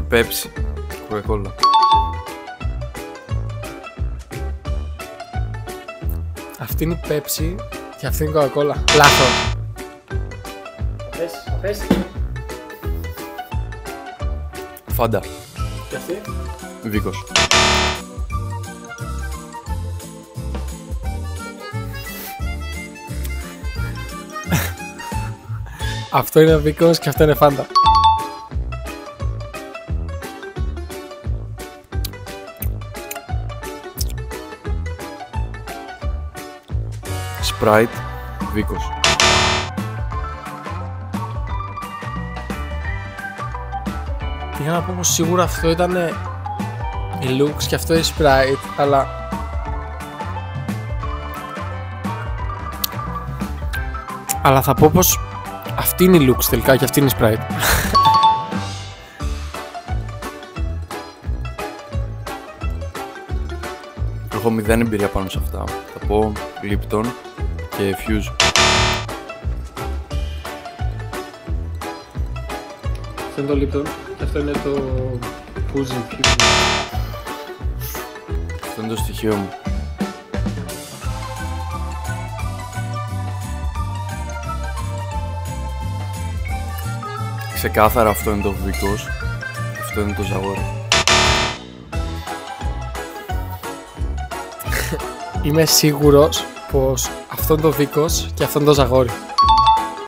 Πέψη. Coca-Cola. Αυτή είναι η Pepsi και αυτή είναι η Coca-Cola. Λάθος. Πες. Φάντα. Και αυτή. Βίκος. Αυτό είναι Βίκος και αυτό είναι Φάντα. Sprite. Βίκος. Πήγα να πω πως σίγουρα αυτό ήταν η Lux και αυτό η Sprite, αλλά θα πω πως αυτή είναι η Lux τελικά και αυτή είναι η Sprite. Έχω 0 εμπειρία πάνω σε αυτά. Θα πω Lipton και Fuse. Αυτό είναι το Lipton και αυτό είναι το Fuji. Αυτό είναι το στοιχείο μου. Ξεκάθαρα αυτό είναι το Βίκος. Αυτό είναι το Ζαγόρι. Είμαι σίγουρος πως αυτό είναι το Βίκος και αυτό είναι το Ζαγόρι.